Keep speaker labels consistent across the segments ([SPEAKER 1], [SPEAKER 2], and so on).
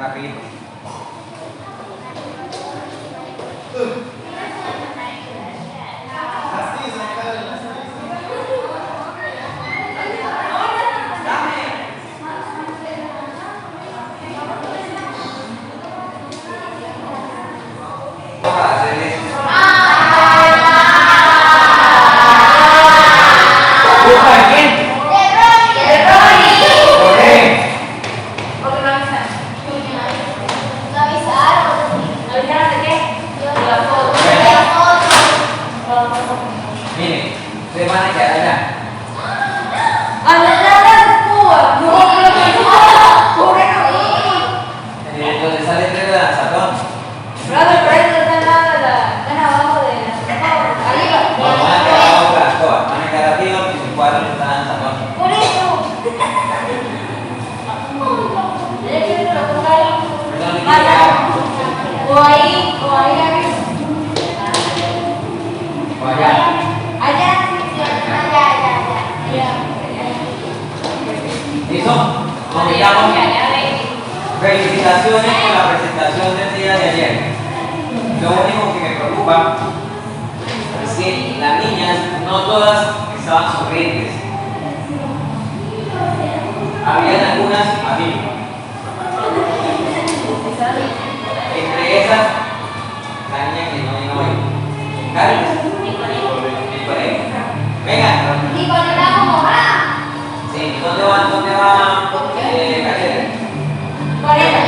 [SPEAKER 1] Rapidito. Miren, ustedes van a quedar allá. Donde sale el tren de lanzador. No, van a quedar abajo de la escoba. Van a quedar arriba y se cuadran el lanzador. O allá. ¿Listo? Comentamos. Felicitaciones por la presentación del día de ayer. Lo único que me preocupa es que las niñas no todas estaban sonrientes. Habían algunas así. Entre esas, la niña que no vino hoy. Carlos. Venga. Sí, ¿dónde va? Calle?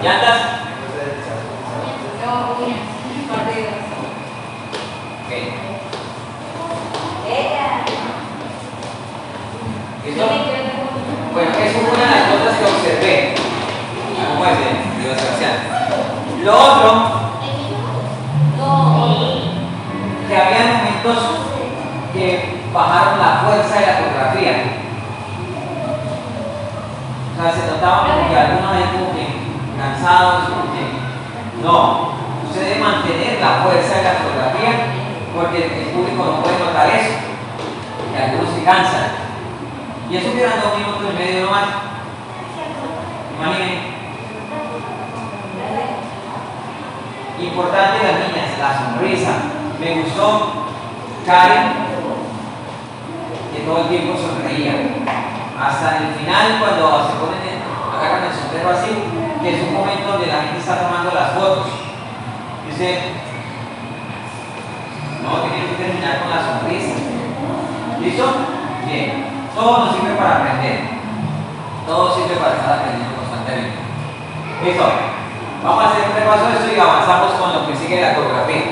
[SPEAKER 1] ¿Llantas? ¿Listo? Bueno, eso es una de las cosas que observé. ¿Cómo es de Sebastián? Lo otro, que había momentos que bajaron la fuerza de la coreografía. O sea, se notaba como que algunos ahí como que cansados, como que no. Usted debe mantener la fuerza de la coreografía porque el público no puede notar eso, que algunos se cansan. Y eso quedan 2 minutos y medio nomás. Imaginen. Importante las niñas, la sonrisa. Me gustó Karen, que todo el tiempo sonreía. Hasta el final, cuando se ponen, agarran el sombrero así, que es un momento donde la gente está tomando las fotos. Y usted, no, tiene que terminar con la sonrisa. ¿Listo? Bien. Todo nos sirve para aprender. Todo sirve para estar aprendiendo constantemente. Listo. Vamos a hacer un repaso de esto y avanzamos con lo que sigue la coreografía.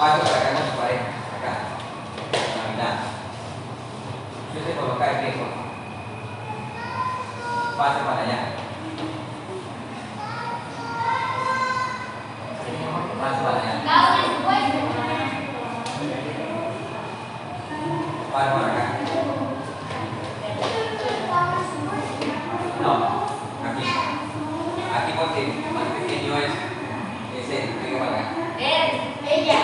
[SPEAKER 1] Pase para acá con su pareja. Acá. En la mitad. Usted se coloca de pie, por favor. Pase para allá. Pase para allá. Pase para acá. No, aquí. Aquí porque más pequeño es el que para acá.
[SPEAKER 2] Ella.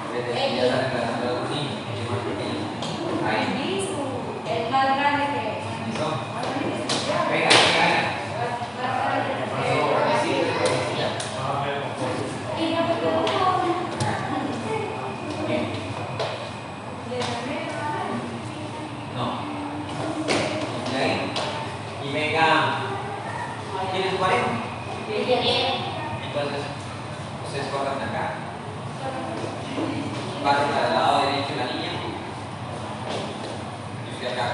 [SPEAKER 1] Ya está reemplazando a los niños, que es más pequeño. Ahí.
[SPEAKER 2] Es más grande que.
[SPEAKER 1] ¿Listo? Venga. Bien. No. Y ahí. Y venga. ¿Quién es su pareja? Entonces, ustedes cortan acá. Pasen al lado derecho de la niña. Y usted acá.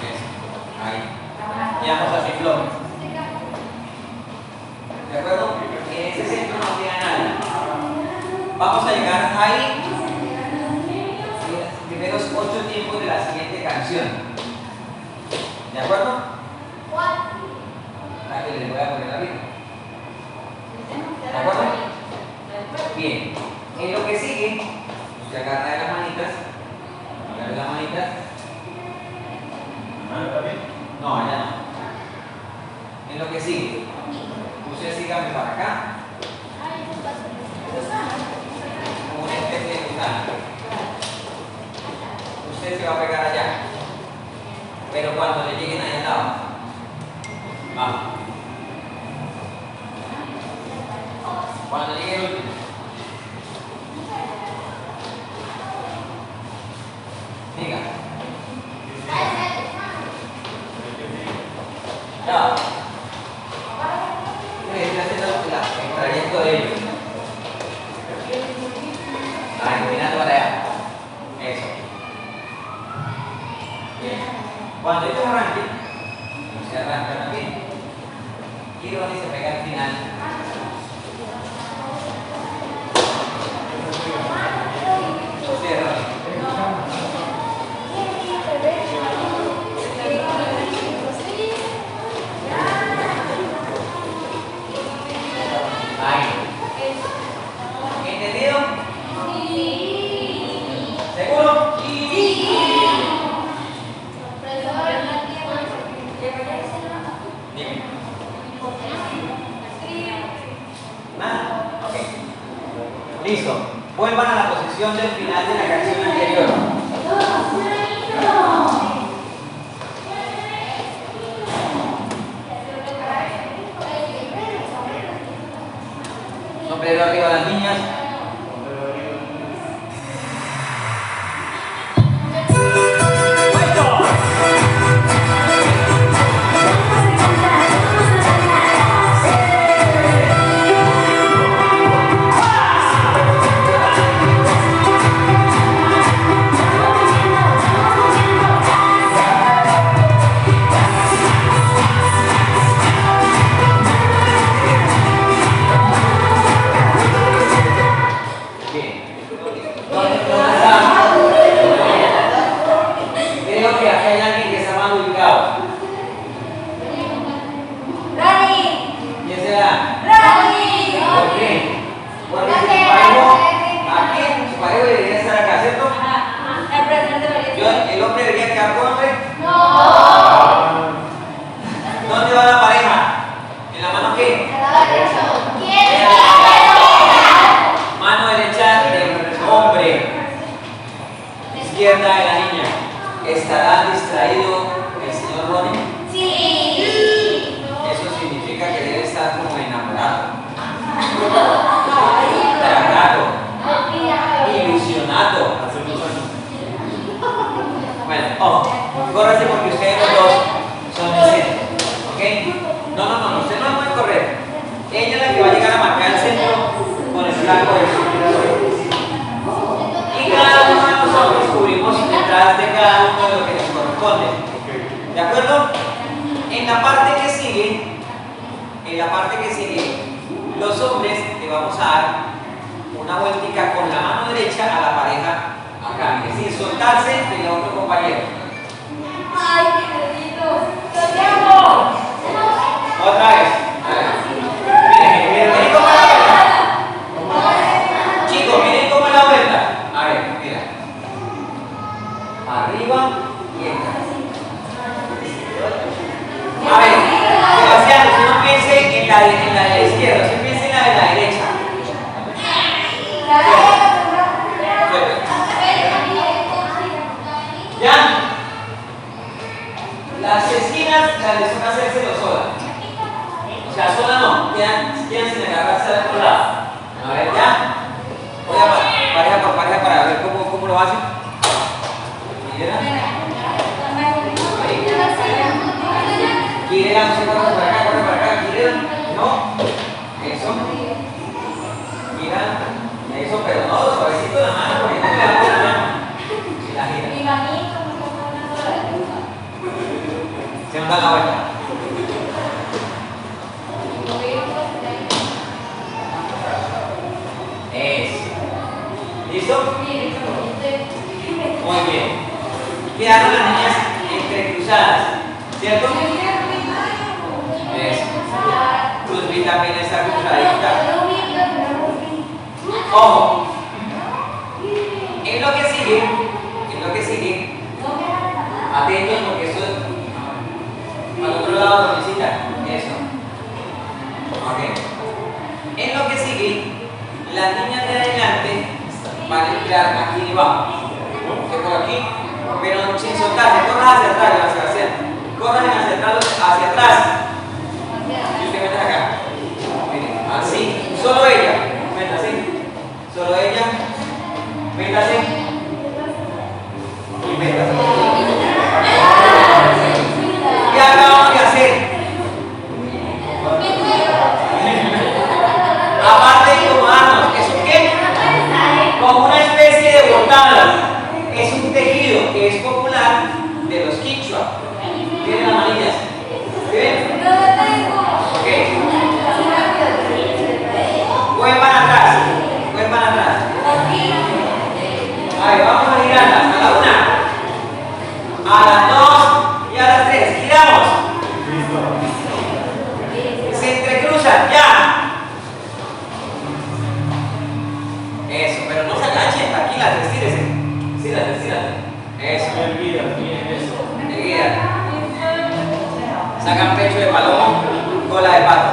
[SPEAKER 1] Eso. Ahí. Y vamos a ciclón. ¿De acuerdo? En ese centro no tiene nada. Vamos a llegar ahí. Los primeros 8 tiempos de la siguiente canción. ¿De acuerdo? La que les voy a poner la vida. ¿De acuerdo? Bien. En lo que sigue, usted agarra de las manitas. Agarra de las manitas. No, allá no. En lo que sigue, usted sígame para acá. Como una especie de gusano. Usted se va a pegar allá. Pero cuando le lleguen allá al lado, vamos. Cuando llegue el último. Diga. Ya. Estoy haciendo el trayecto de ellos. Mirando para allá. Eso. Bien. Cuando ellos arranquen, se arrancan también. Y Ronnie se pega al final. Usted, Ronnie. Ahí. ¿Entendido? ¿Seguro? Dime. ¿Nada? Ok. Listo. Vuelvan a la posición del final de la canción anterior. Sombrero arriba las niñas. Creo que aquí hay alguien que está mal ubicado. ¿Quién será? ¿Por qué? Porque su parejo, aquí, su parejo debería estar acá, ¿cierto? ¿El hombre debería quedar con hombre? ¿Dónde va la pareja? ¿En la mano qué? Mano derecha del hombre, izquierda de la niña. ¿Estará distraído el señor Ronnie?
[SPEAKER 2] Sí.
[SPEAKER 1] Eso significa que debe estar como enamorado, tragado, ilusionado. Bueno, córrase porque ustedes los dos son decentes, ¿ok? No, usted no puede correr. Ella es la que va a llegar a marcar el centro con el flanco del sujeto. Y cada uno de nosotros cubrimos detrás de cada uno de lo que nos corresponde. ¿De acuerdo? En la parte que sigue, los hombres le vamos a dar una vueltica con la mano derecha a la pareja acá, es decir, soltarse del otro compañero.
[SPEAKER 2] Ay, qué lindo. ¡Lo llamo!
[SPEAKER 1] Otra vez. Miren cómo es la vuelta. Chicos, miren cómo es la vuelta. A ver, mira. Arriba y entra. A ver, Sebastián, usted no piense en la de la izquierda, usted piense en la de la derecha. ¿Ya? Las esquinas les toca hacérselo sola. O sea, sola no, quedan sin agarrarse al otro lado. A ver, ¿ya? Voy a pareja por pareja para ver cómo lo hacen. Mira. Quieren, se corre para acá, quieren. No. Eso. Mira. Eso, pero no, suavecito la mano, porque no le da la mano. Si la gira. Se nos da la vuelta. Eso. ¿Listo? Muy bien. Quedaron las niñas entrecruzadas, ¿cierto? Eso. Cruz también está cruzadita. Ojo. En lo que sigue, atentos porque esto al otro lado lo necesitan. Eso. Ok. En lo que sigue, las niñas de adelante van a entrar aquí debajo. Que por aquí, pero sin soltarse, corran hacia atrás, Sebastián. Corran hacia atrás. Y usted mete acá. Miren, así. Solo ella. Métase. Solo ella. Métase. Y métase. ¿Qué acabamos de hacer? Aparte de acomodarnos, ¿es un qué? Como una especie de botana. Es un tejido que es popular de los quichua. Tienen las manillas. ¿Ven? Ok. Vuelvan atrás. Ahí, vamos a girarlas. A la 1, a las 2 y a las 3. Giramos. Se entrecruzan. Ya. Eso, pero no se agachen. Tranquilas, estírese. Estírate. Eso. Erguida. Sacan pecho de paloma, cola de pato.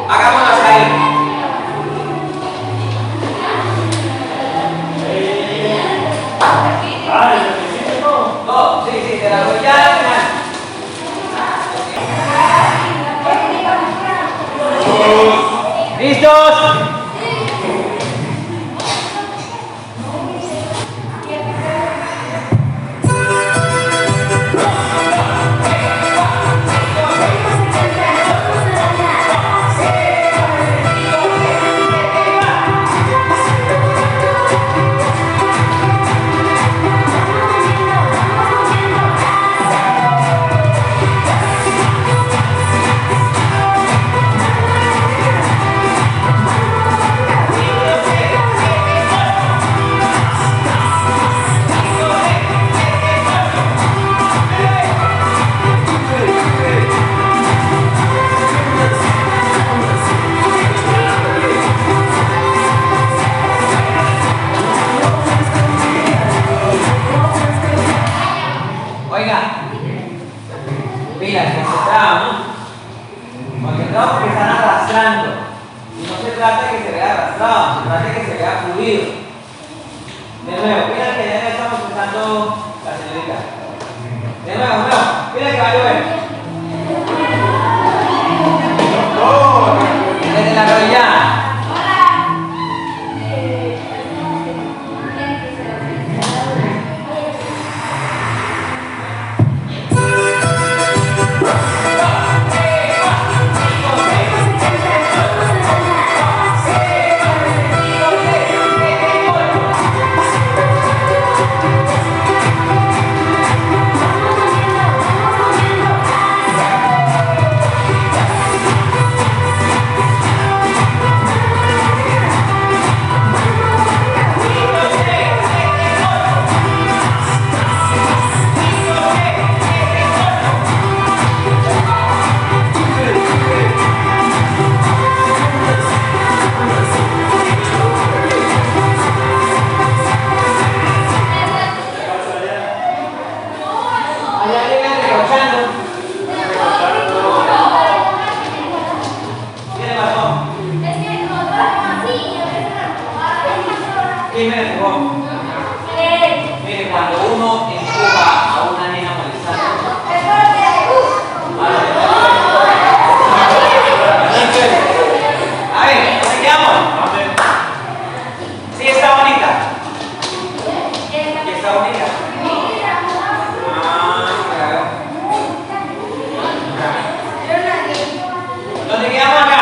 [SPEAKER 1] Hagámoslas ahí. No, sí, de la rodilla. ¿Listos? ¿Quién me empujó? Mire, cuando uno empuja a una nena molestando, a ver, ¿dónde quedamos? Sí, está bonita. ¿Sí está bonita? Claro. ¿Dónde quedamos acá?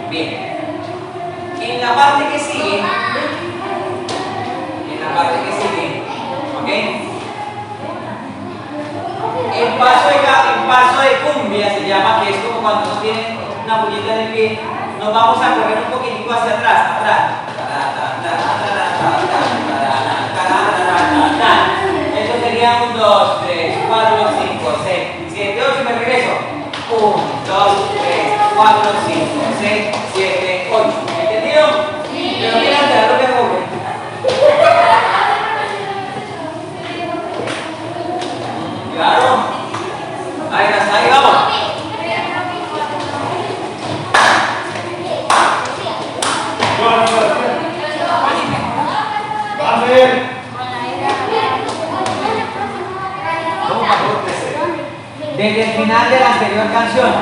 [SPEAKER 1] Bien. En la parte que sigue, ¿ok? El paso de cumbia se llama, que es como cuando uno tiene una puñeta en el pie, nos vamos a correr un poquitico hacia atrás, Eso sería 1, 2, 3, 4, 5, 6, 7, 8 y me regreso. 1, 2, 3, 4, 5, 6, 7, 8. ¿Entendido? Sí. Pero mira, te lo que hago. Claro. Ahí vamos. Desde el final de la anterior canción.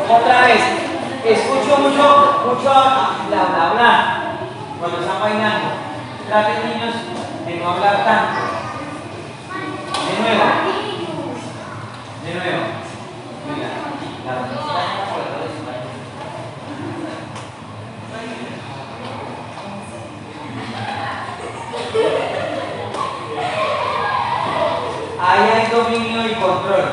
[SPEAKER 1] Otra vez, escucho mucho bla bla bla cuando están bailando. Traten, niños, de no hablar tanto. De nuevo. Mira, ahí hay dominio y control.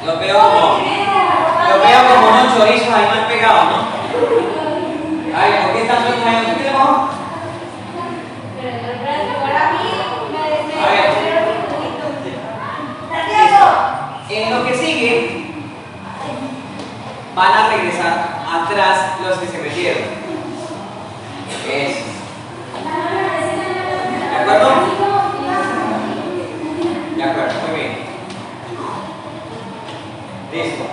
[SPEAKER 1] Los veo como unos chorizos ahí mal pegados, ¿no? Ay, ¿por qué están sueltos ahí? ¿Qué tenemos? En lo que sigue, van a regresar atrás los que se metieron. Eso. ¿De acuerdo? De acuerdo, muy bien. Listo.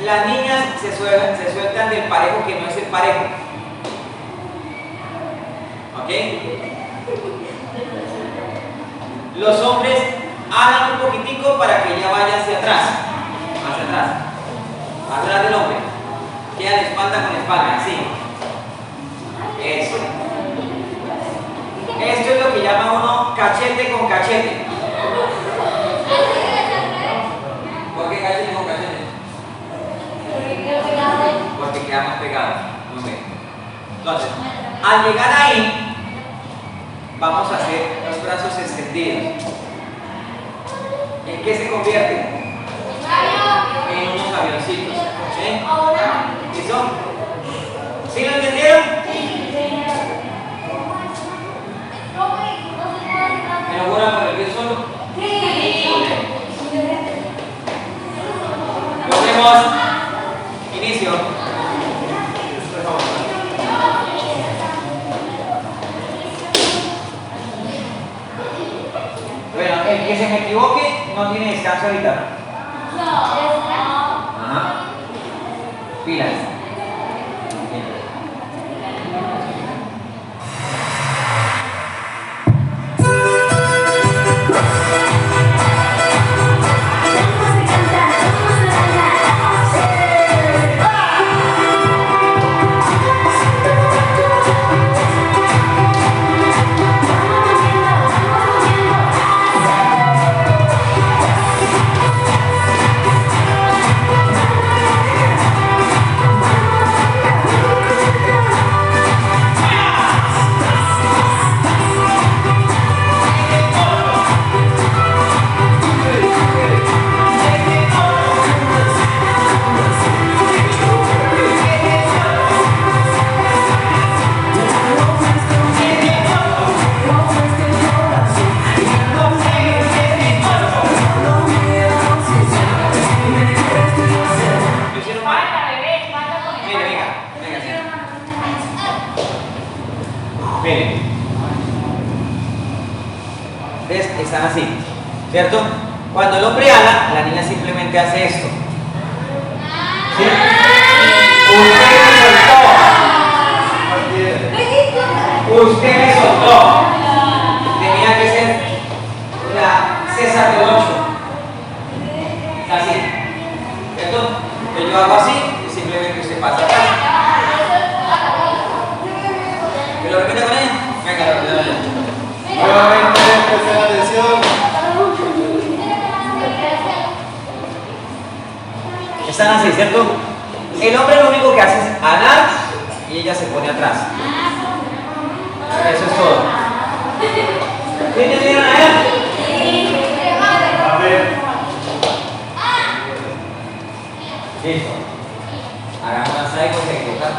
[SPEAKER 1] Las niñas se sueltan del parejo que no es el parejo. ¿Ok? Los hombres hagan un poquitico para que ella vaya hacia atrás. Hacia atrás. Atrás del hombre. Queda de espalda con espalda, así. Eso. Esto es lo que llama uno cachete con cachete. ¿Por qué cachete con cachete? Porque Al llegar ahí, vamos a hacer los brazos extendidos. ¿En qué se convierte? En unos avioncitos. ¿Sí? ¿Listo? ¿Sí lo entendieron? ¿Me lo juran por el pie solo? Lo vemos. Inicio. Por favor. Bueno, el que se me equivoque no tiene descanso ahorita. Ajá. Pilas. Miren, ¿ves? Están así, ¿cierto? Cuando el hombre ala, la niña simplemente hace esto. ¿Sí? Usted me soltó. Tenía que ser la César del 8. Así, ¿cierto? Entonces yo hago así y simplemente usted pasa acá. ¿Que lo repite con ella? Venga, lo repite con ella.
[SPEAKER 3] Nuevamente, prestar atención.
[SPEAKER 1] Están así, ¿cierto? El hombre lo único que hace es alar y ella se pone atrás. Eso es todo. ¿Sí entendieron allá?
[SPEAKER 3] A ver.
[SPEAKER 1] Listo. Hagamos una saída y se equivocan.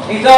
[SPEAKER 1] ¿Listo?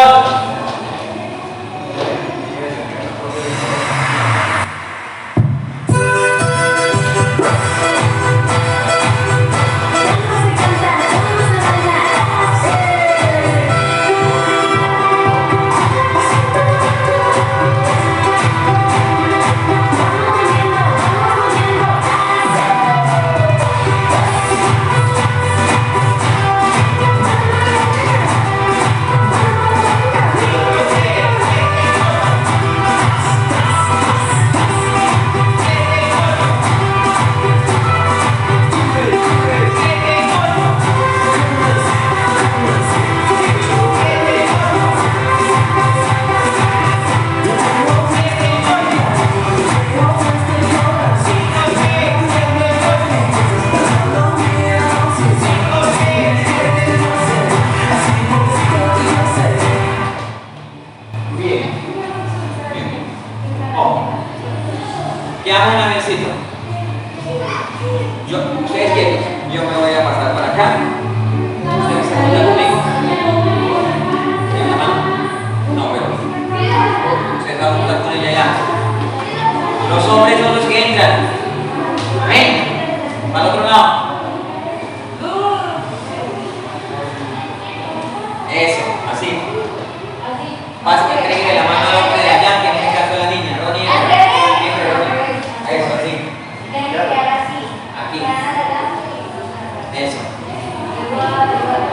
[SPEAKER 1] ¿Qué hago en el avioncito? Ustedes quietos, yo me voy a pasar para acá. Ustedes se juntan conmigo. ¿Tienen la mano? No, pero ustedes se van a juntar con ella ya. Los hombres son los que entran. Ven, para el otro lado. Eso, así. Pasa que entregue la mano al hombre de allá, que en este caso es la niña, Ronnie. Eso, así. Aquí. Eso.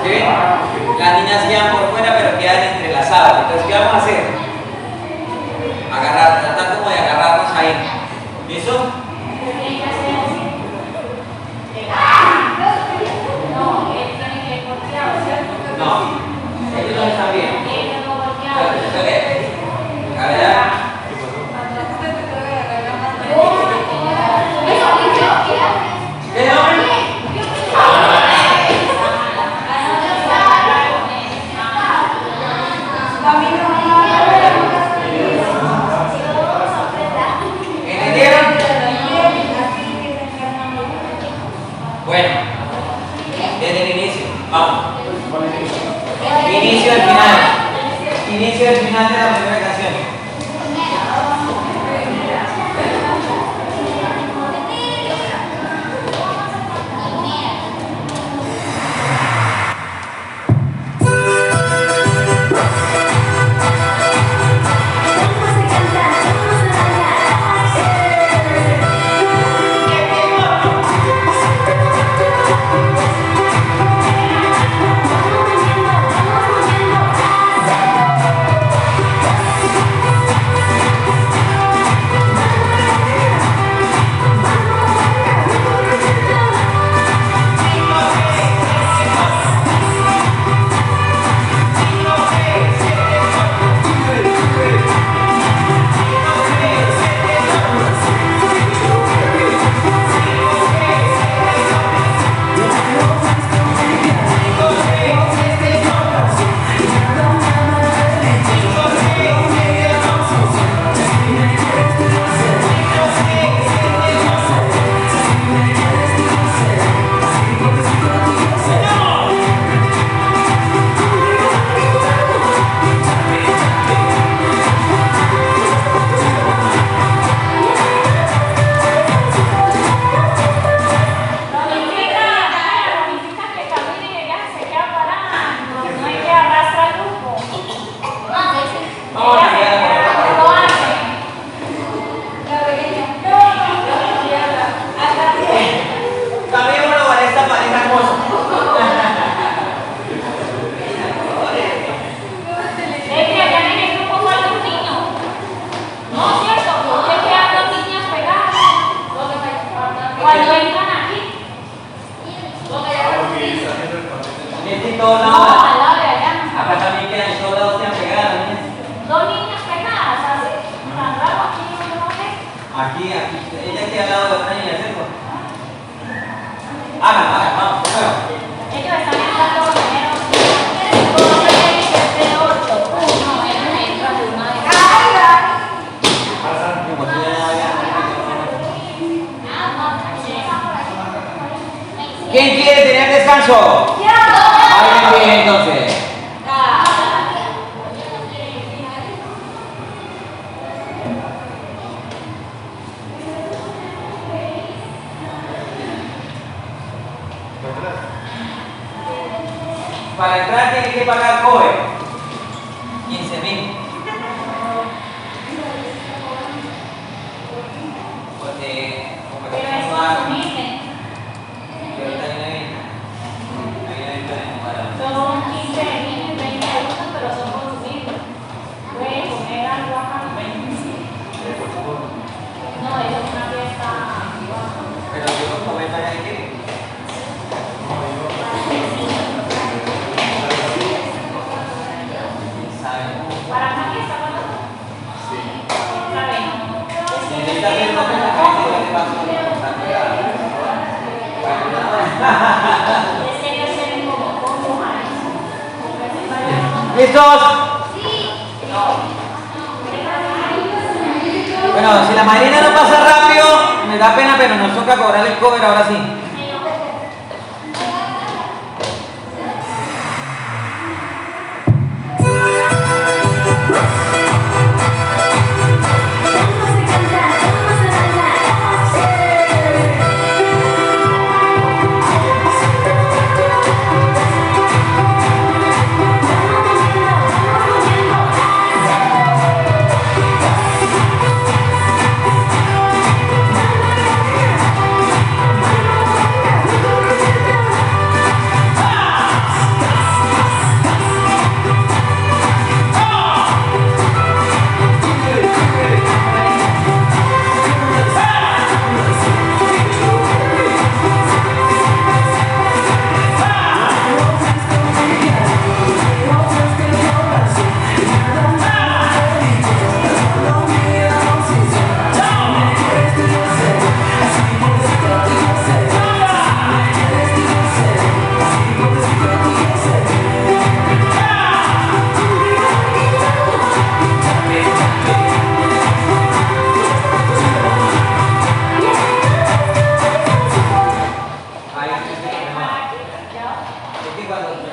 [SPEAKER 1] ¿Sí ven? Las niñas quedan por fuera, pero quedan entrelazadas. Entonces, ¿qué vamos a hacer? Agarrar, tratar como de agarrarnos ahí. ¿Listo? No, ellos no están bien. A ver, Desde el inicio. Vamos. Inicio del final. Inicio del final de la primera canción. Aquí, ella aquí al lado de otra niña, ¿cierto? Hagan, vamos, primero.
[SPEAKER 2] Ellos están entrando primero. Uno dice de 8. Uno, él entra de una de
[SPEAKER 1] ¿Quién quiere tener descanso? Alguien bien, entonces. Para entrar tiene que pagar cover 15.000. Porque como que
[SPEAKER 2] Pero
[SPEAKER 1] no
[SPEAKER 2] es
[SPEAKER 1] va
[SPEAKER 2] consumible.
[SPEAKER 1] pero está ahí
[SPEAKER 2] Son 15 niños, 20 adultos, pero son consumibles. Pueden comer algo acá. No, eso es una fiesta.
[SPEAKER 1] pero yo no voy para ahí.
[SPEAKER 2] Para una fiesta, ¿cuánto? Sí. Está bien.
[SPEAKER 1] Necesita hacer una
[SPEAKER 2] Es serio, se ven como
[SPEAKER 1] ¿Listos? Bueno, si la madrina no pasa rápido, me da pena, pero nos toca cobrar el cover ahora sí.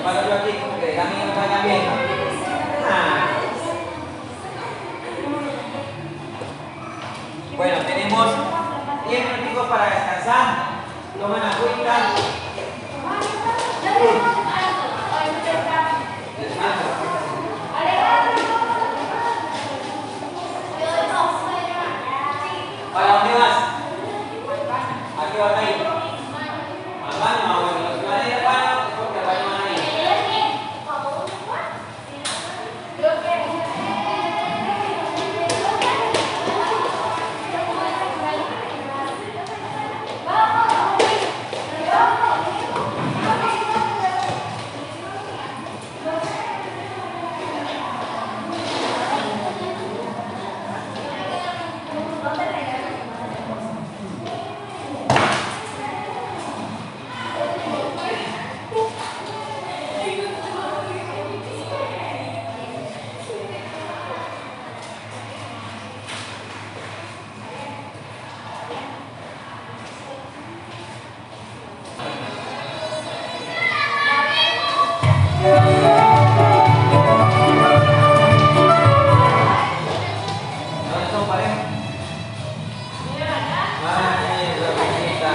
[SPEAKER 1] Paro yo aquí como que a mí no me vaya bien. Ah. Bueno, tenemos 10 minutos para descansar. Toman agüita. Descanso. ¿Para dónde vas? ¿A qué van a ir? Al baño. Ah, bueno, los que van a ir al baño es porque al baño van a ir. ¿Dónde son pareja? Ay, la bonita.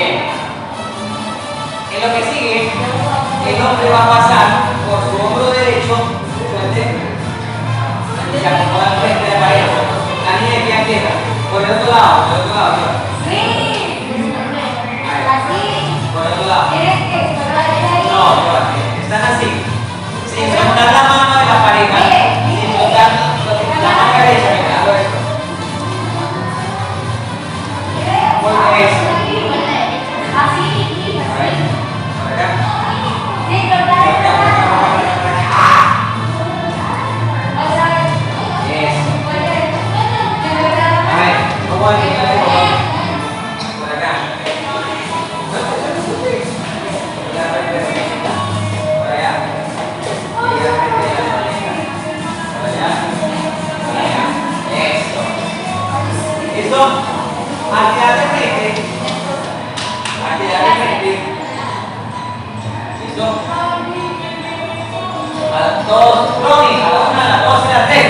[SPEAKER 1] Bien. En lo que sigue, el hombre va a pasar por su hombro derecho, suelte, y se acomoda al frente de la pared. La niña queda quieta. Por el otro lado, por el otro lado. No, están así, sin soltar la mano de la pareja, sin soltar la mano derecha, mira, hago esto. Porque eso. A ver, por acá. Eso. A ver, ¿cómo va a quitar el botón? Por acá. Por allá. Por allá. Por allá. Eso. ¿Listo? Al tirar de frente. Al tirar de frente. ¿Listo? A las dos, Ronnie, a la una, a las dos y a las tres.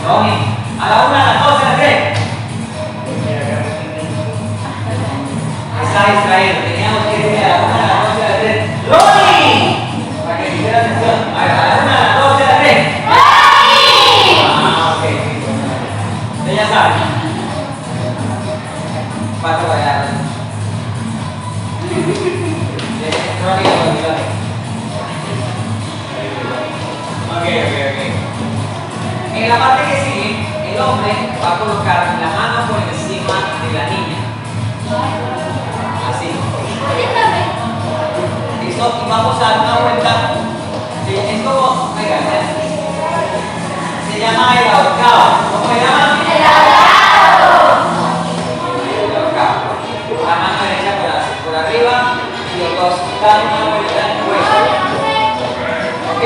[SPEAKER 1] Ronnie, a la una, a las dos y a las tres. Está distraído, teníamos que irse a la una, a las dos y a las tres. ¡Ronnie! Para que pusiera atención. A ver, a la una, a las dos y a las tres. Ah, ok. Usted ya sabe. Va a trabajar. Ronnie, ok. En la parte que sigue, el hombre va a colocar la mano por encima de la niña. Así. ¿Listo? Y vamos a dar una vuelta. Es como, oiga, se llama el ahorcado. ¿Cómo se llama? El ahorcado. La mano derecha por arriba y los dos dan una vuelta en el cuello. ¿Ok?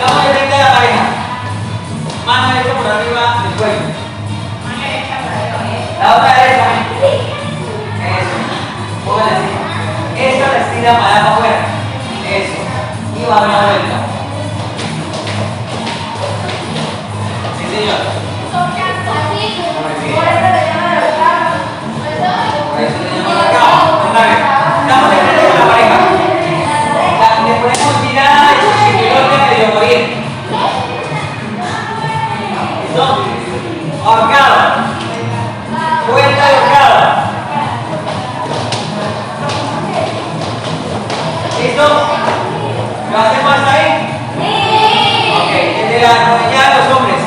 [SPEAKER 1] Vamos de frente a la pareja. Mano derecha por arriba del cuello. La otra derecha. Eso. Póngale así. Esta la estira para afuera. Eso. Y va a dar una vuelta. Sí, señor. Muy bien. Por eso le llaman ahorcado. Otra vez. Estamos de frente con la pareja. Le ponemos mirada y su pilote medio morir. ¿Listo? Ahorcado. Vuelta de ahorcado. ¿Listo? ¿Lo hacemos hasta ahí? Sí. Ok, desde la rodilla de los hombres.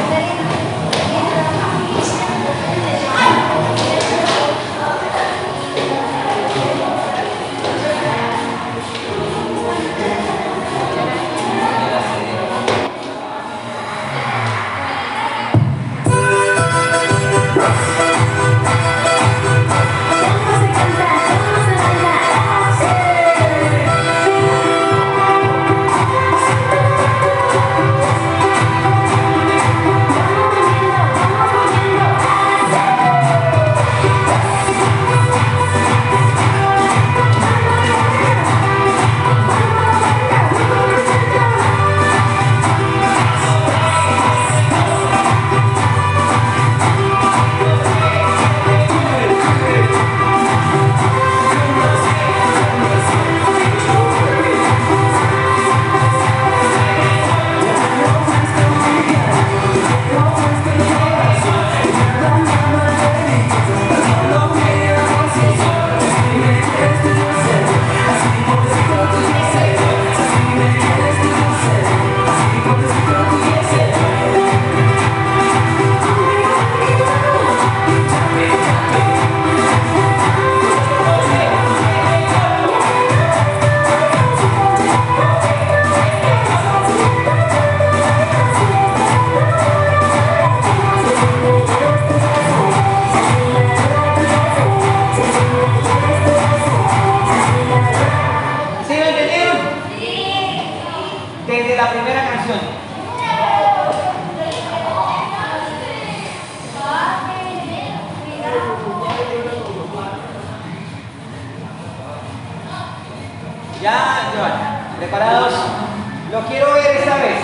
[SPEAKER 1] Ya, Joan, ¿preparados? Lo quiero ver esta vez.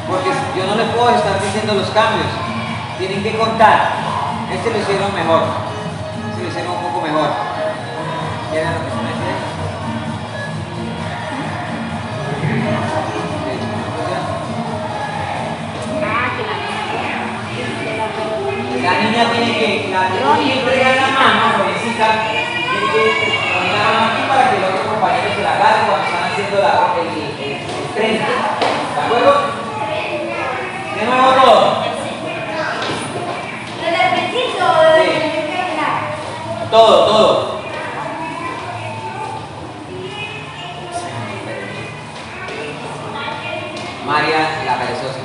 [SPEAKER 1] Porque yo no le puedo estar diciendo los cambios. Tienen que contar. Este lo hicieron mejor. Este lo hicieron un poco mejor. ¿Qué era lo que se me decía? La niña tiene que entregar la mano, jovencita, tiene que poner la mano aquí para que los otros compañeros se la agarren cuando están haciendo el frente. ¿De acuerdo? De nuevo todo.
[SPEAKER 2] ¿Desde el principio o desde el final?
[SPEAKER 1] Todo, todo. María la perezosa.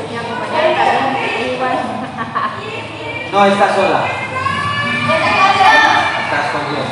[SPEAKER 2] Mi compañera también igual.
[SPEAKER 1] No, está sola. Está escondida.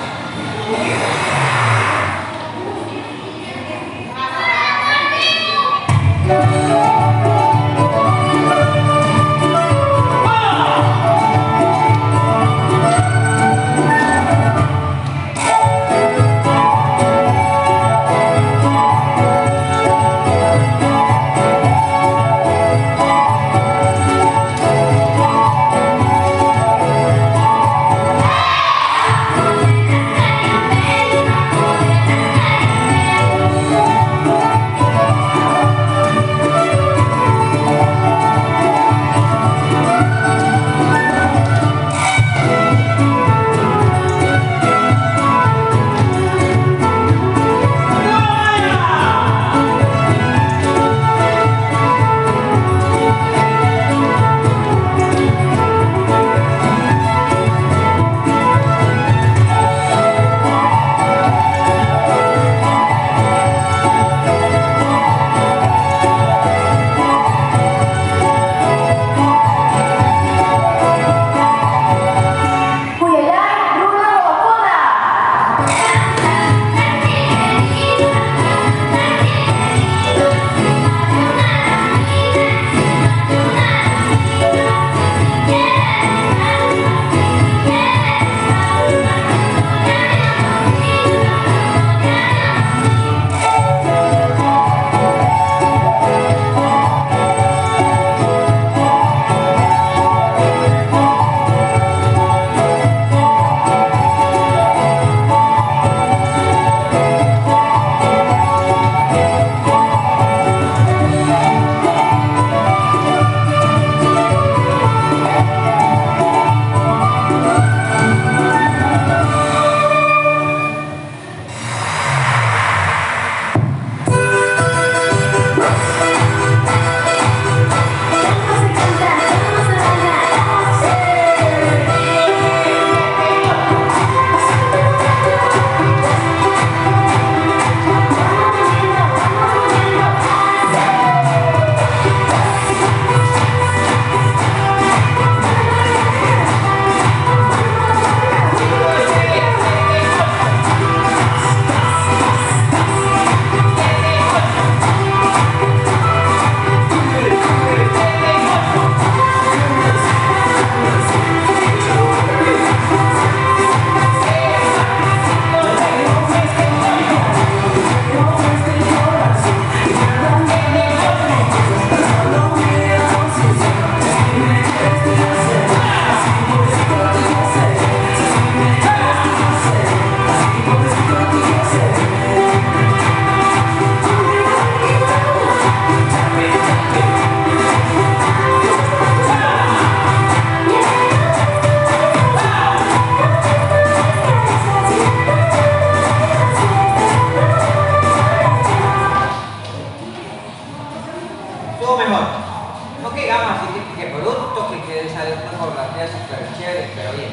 [SPEAKER 1] queda súper chévere, pero bien.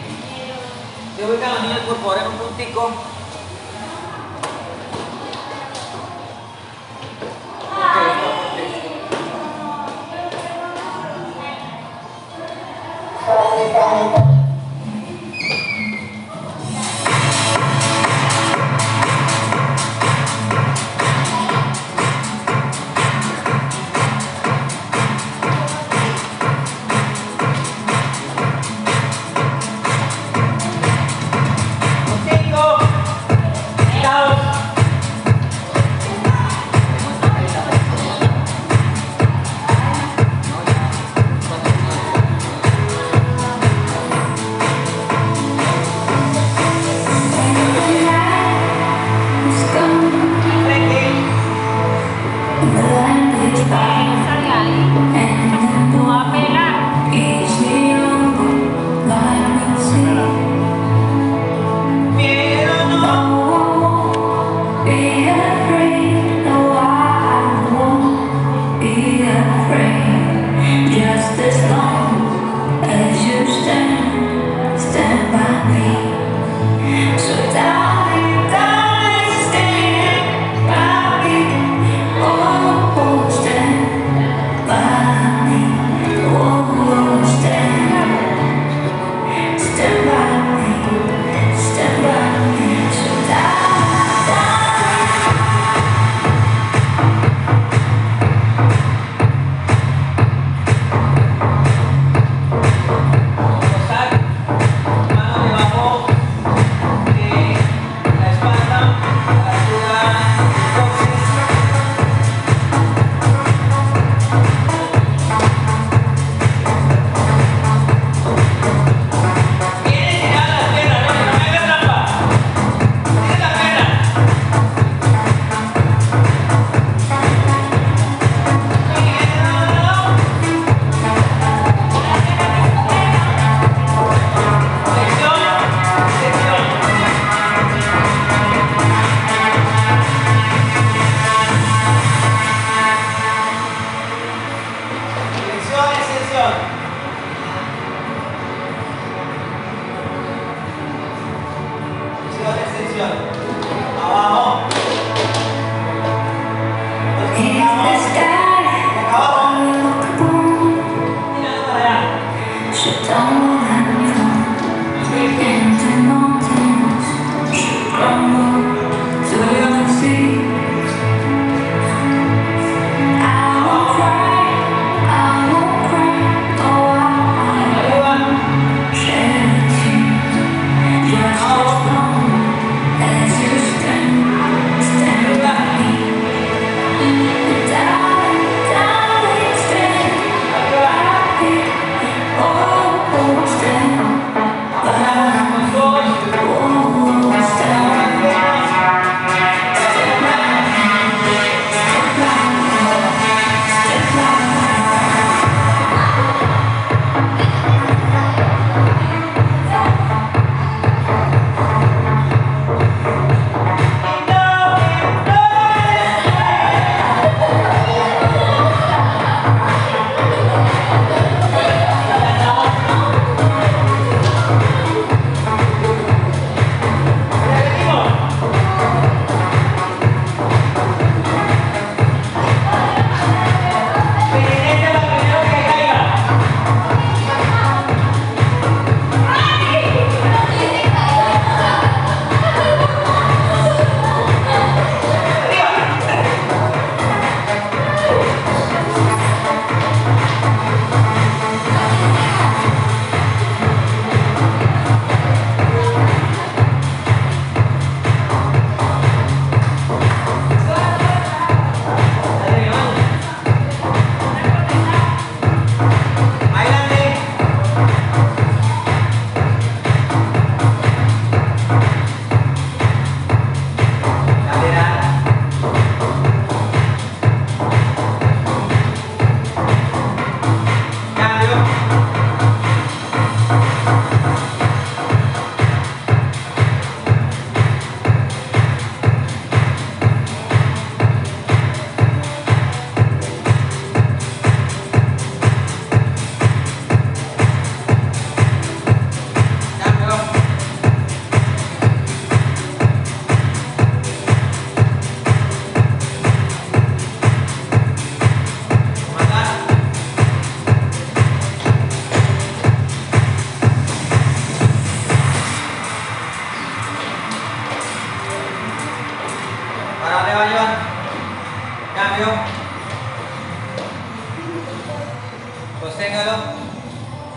[SPEAKER 1] Se ubican los niños por favor en un puntico.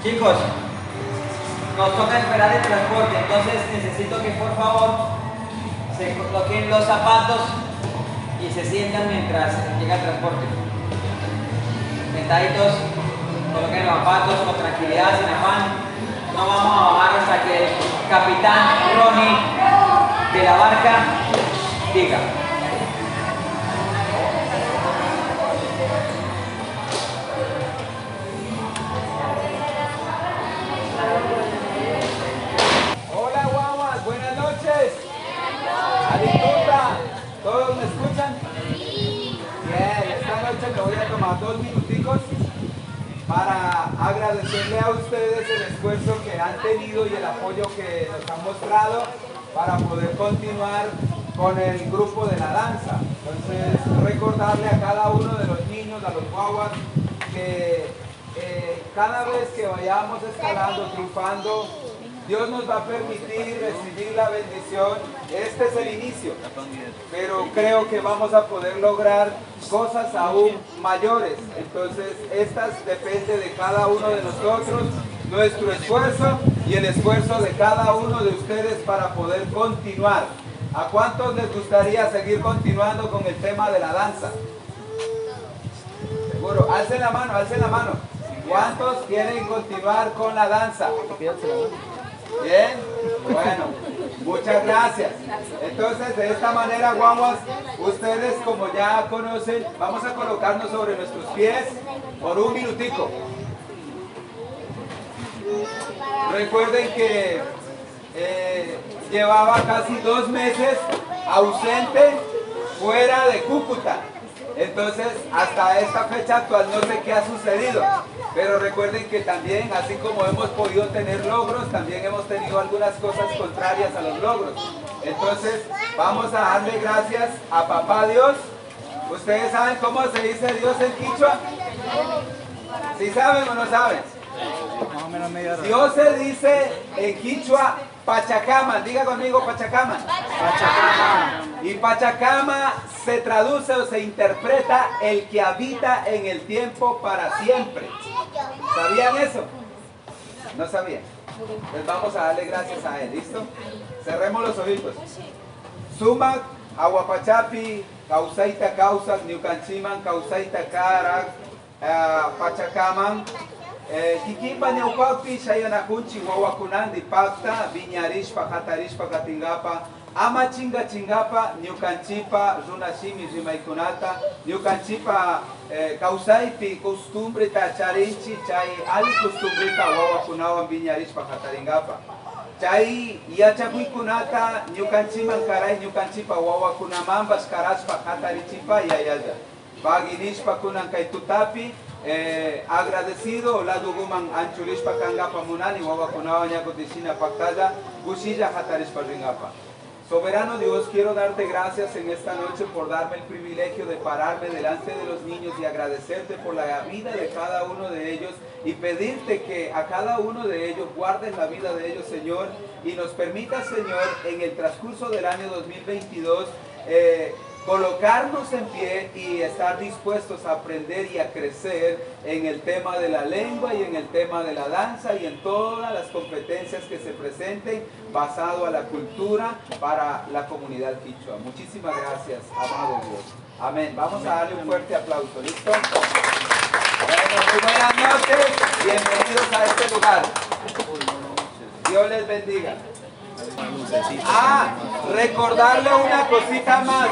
[SPEAKER 1] Chicos, nos toca esperar el transporte, entonces necesito que por favor se coloquen los zapatos y se sientan mientras llega el transporte. Sentaditos, coloquen los zapatos con tranquilidad, sin afán. No vamos a bajar hasta que el capitán Ronnie de la barca diga.
[SPEAKER 3] Hola guaguas, buenas noches. Disculpa, ¿todos me escuchan? Bien, esta noche me voy a tomar 2 minuticos para agradecerle a ustedes el esfuerzo que han tenido y el apoyo que nos han mostrado para poder continuar con el grupo de la danza. Entonces, recordarle a cada uno de los niños, a los guaguas, que cada vez que vayamos escalando, triunfando, Dios nos va a permitir recibir la bendición. Este es el inicio, pero creo que vamos a poder lograr cosas aún mayores. Entonces, estas depende de cada uno de nosotros, nuestro esfuerzo y el esfuerzo de cada uno de ustedes para poder continuar. ¿A cuántos les gustaría seguir continuando con el tema de la danza? Seguro, alcen la mano, alcen la mano. ¿Cuántos quieren continuar con la danza? Bien, bueno, muchas gracias. Entonces, de esta manera, guaguas, ustedes como ya conocen, vamos a colocarnos sobre nuestros pies por 1 minutico. Recuerden que llevaba casi 2 meses ausente fuera de Cúcuta. Entonces, hasta esta fecha actual no sé qué ha sucedido. Pero recuerden que también, así como hemos podido tener logros, también hemos tenido algunas cosas contrarias a los logros. Entonces, vamos a darle gracias a Papá Dios. ¿Ustedes saben cómo se dice Dios en quichua? ¿Sí saben o no saben? Dios se dice en quichua Pachacama. Diga conmigo Pachacama. Pachacama. Y Pachacama se traduce o se interpreta el que habita en el tiempo para siempre. ¿Sabían eso? ¿No sabían? Pues vamos a darle gracias a él, ¿listo? Cerremos los ojitos. Sumac, Aguapachapi, Causaita Causac, Niucanchiman, Causaita Carac, Pachacaman, Kikimba Neupapi, Shayanacunchi, Wawakunandi, Pacta, Viñarishpa, Jatarishpa, Catingapa, Ama Chinga Chingapa, Niucanchipa, Runashimi, Rimaikunata, Niucanchipa, Causaipi, Costumbre, Tacharinchi, Chay, Ali Costumbrita, Wawakunawan, Viñarishpa, Jataringapa. Chay, Yachakuikunata, Niucanchiman, Caray, Niucanchipa, Wawakunamambas, Caraspa, Jatarichipa, Yayaya. Baginishpa, Kunan Kaitutapi, agradecido la duguman anchurishpa kangapa munani wawakunawa ñakutishina pactalla gushilla jatarishpa ringapa. Soberano Dios, quiero darte gracias en esta noche por darme el privilegio de pararme delante de los niños y agradecerte por la vida de cada uno de ellos y pedirte que a cada uno de ellos guardes la vida de ellos, Señor, y nos permita, Señor, en el transcurso del año 2022 colocarnos en pie y estar dispuestos a aprender y a crecer en el tema de la lengua y en el tema de la danza y en todas las competencias que se presenten basado a la cultura para la comunidad quichua. Muchísimas gracias, amado Dios. Amén. Vamos a darle un fuerte aplauso. ¿Listo? Bueno, muy buenas noches. Bienvenidos a este lugar. Dios les bendiga. Recordarle una cosita más,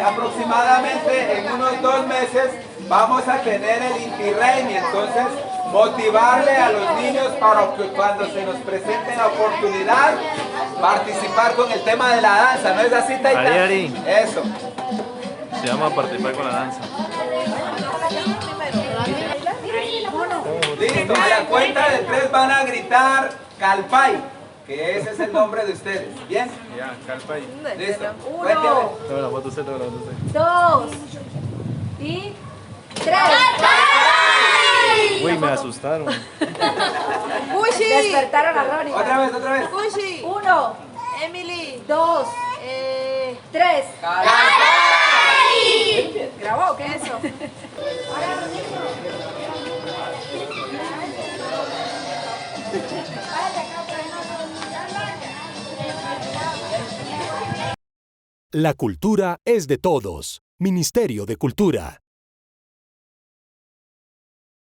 [SPEAKER 3] aproximadamente en unos 2 meses vamos a tener el Inti Raymi, entonces motivarle a los niños para que cuando se nos presente la oportunidad participar con el tema de la danza, ¿no es así, Taita?
[SPEAKER 4] Ari.
[SPEAKER 3] Eso.
[SPEAKER 4] Se llama participar con la danza.
[SPEAKER 3] Listo, a la cuenta de 3 van a gritar Calpay, que ese es el nombre de ustedes. ¿Bien?
[SPEAKER 4] Ya, calpa ahí.
[SPEAKER 3] Listo.
[SPEAKER 2] 1,
[SPEAKER 4] Toma la foto usted, toma la foto usted.
[SPEAKER 2] 2 y 3.
[SPEAKER 4] Uy, me asustaron.
[SPEAKER 5] Ushi,
[SPEAKER 2] Despertaron a Ronnie.
[SPEAKER 3] Otra vez.
[SPEAKER 5] Ushi,
[SPEAKER 2] 1,
[SPEAKER 5] Emily,
[SPEAKER 2] 2, 3.
[SPEAKER 5] ¿grabó? ¿Qué es eso?
[SPEAKER 6] La cultura es de todos. Ministerio de Cultura.